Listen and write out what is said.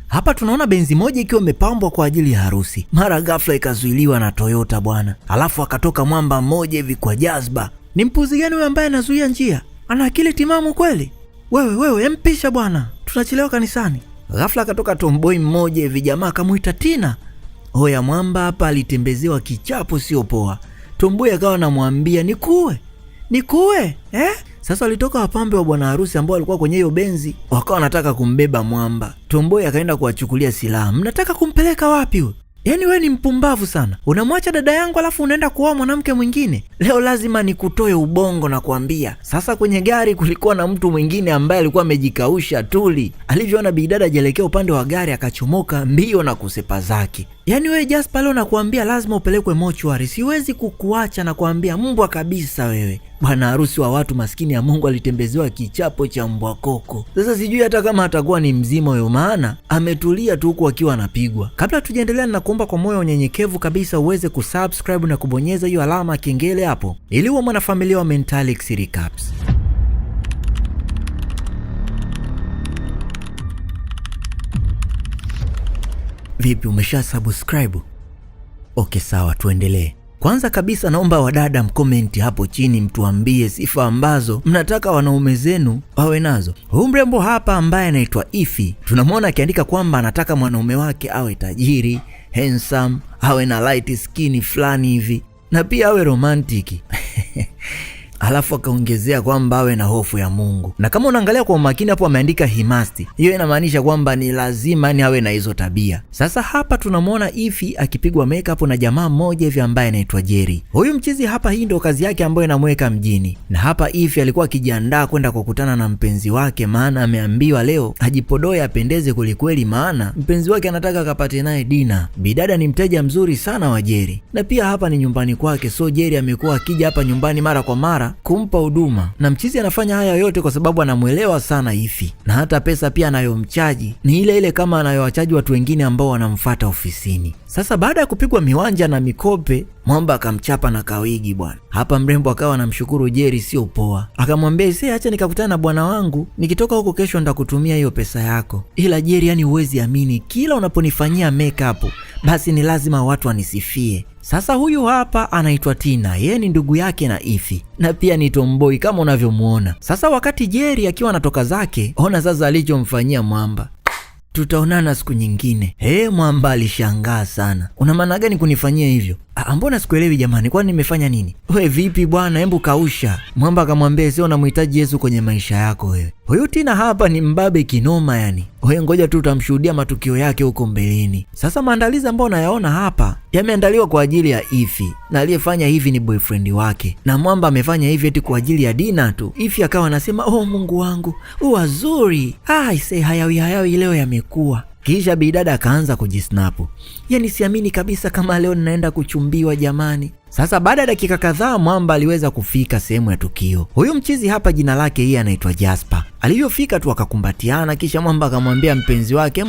Hapa tunaona benzi moja ikiwa imepambwa kwa ajili ya harusi. Mara ghafla ikazuiliwa na Toyota bwana. Alafu akatoka mwamba mmoja hivi kwa jazba. Ni mpuzi gani huyo ambaye anazuia njia? Ana akili timamu kweli? Wewe empisha bwana, tunachelewa kanisani. Ghafla akatoka tomboy mmoja hivi, jamaa akamuita Tina. Hoya mwamba hapa alitembezewa kichapo sio poa. Tomboy akawa anamwambia nikuue Sasa walitoka wapambe wa bwana harusi ambao walikuwa kwenye hiyo benzi, wakawa wanataka kumbeba mwamba. Tomboy akaenda kuwachukulia silaha. Mnataka kumpeleka wapi huyo? Yaani wewe ni mpumbavu sana. Unamwacha dada yangu alafu unaenda kuoa mwanamke mwingine. Leo lazima nikutoe ubongo na kuambia. Sasa kwenye gari kulikuwa na mtu mwingine ambaye alikuwa amejikausha tuli. Alivyoona bidada ajelekea upande wa gari akachomoka mbio na kusepa zake. Yaani wewe Jasper, leo nakuambia lazima upelekwe mochwari. Siwezi kukuacha na kuambia, mbwa kabisa wewe. Bwana harusi wa watu maskini ya Mungu alitembezewa kichapo cha mbwa koko. Sasa sijui hata kama atakuwa ni mzima huyo, maana ametulia tu huku akiwa anapigwa. Kabla tujaendelea, ninakuomba kwa moyo unyenyekevu kabisa uweze kusubscribe na kubonyeza hiyo alama ya kengele hapo ili uwe mwanafamilia wa Mentalix Recaps. Vipi, umesha subscribe? Okay, sawa, tuendelee. Kwanza kabisa naomba wadada mkomenti hapo chini mtuambie sifa ambazo mnataka wanaume zenu wawe nazo. Huyu mrembo hapa ambaye anaitwa Ify, tunamwona akiandika kwamba anataka mwanaume wake awe tajiri, handsome, awe na light skin fulani hivi, na pia awe romantic. Alafu akaongezea kwamba awe na hofu ya Mungu. Na kama unaangalia kwa umakini hapo ameandika he must. Hiyo inamaanisha kwamba ni lazima ni awe na hizo tabia. Sasa hapa tunamwona Ify akipigwa makeup na jamaa mmoja hivi ambaye anaitwa Jerry. Huyu mchizi hapa, hii ndio kazi yake ambayo inamweka mjini. Na hapa Ify alikuwa akijiandaa kwenda kukutana na mpenzi wake, maana ameambiwa leo ajipodoe apendeze kwelikweli, maana mpenzi wake anataka akapate naye dina. Bidada ni mteja mzuri sana wa Jerry. Na pia hapa ni nyumbani kwake, so Jerry amekuwa akija hapa nyumbani mara kwa mara kumpa huduma. Na mchizi anafanya haya yote kwa sababu anamuelewa sana Ify. Na hata pesa pia anayomchaji ni ile kama anayowachaji watu wengine ambao wanamfuata ofisini. Sasa baada ya kupigwa miwanja na mikope, mwamba akamchapa na kawigi bwana. Hapa mrembo akawa anamshukuru Jerry sio poa. Akamwambia acha nikakutana na bwana wangu, nikitoka huko kesho nitakutumia hiyo pesa yako. Ila Jerry, yani huwezi amini, kila unaponifanyia makeup basi ni lazima watu wanisifie. Sasa huyu hapa anaitwa Tina, yeye ni ndugu yake na Ify, na pia ni tomboy kama unavyomuona. Sasa wakati Jerry akiwa anatoka zake, ona sasa alichomfanyia mwamba. Tutaonana siku nyingine. Mwamba alishangaa sana. Una maana gani kunifanyia hivyo? Mbona sikuelewi jamani, kwani nimefanya nini? Wewe vipi bwana, hebu kausha. Mwamba akamwambia sio unamhitaji Yesu kwenye maisha yako wewe. Huyu Tina hapa ni mbabe kinoma yani. Wewe ngoja tu utamshuhudia matukio yake huko mbeleni. Sasa maandalizi ambayo unayaona hapa yameandaliwa kwa ajili ya Ify, na aliyefanya hivi ni boyfriend wake. Na mwamba amefanya hivi eti kwa ajili ya dina tu. Ify akawa anasema, Mungu wangu, wazuri. Ise hayawi leo yamekuwa. Kisha bidada akaanza kujisnapu. Yani siamini kabisa kama leo ninaenda kuchumbiwa jamani. Sasa baada ya dakika kadhaa mwamba aliweza kufika sehemu ya tukio. Huyu mchizi hapa jina lake yeye anaitwa Jasper. Alivyofika tu akakumbatiana, kisha mwamba akamwambia mpenzi wake,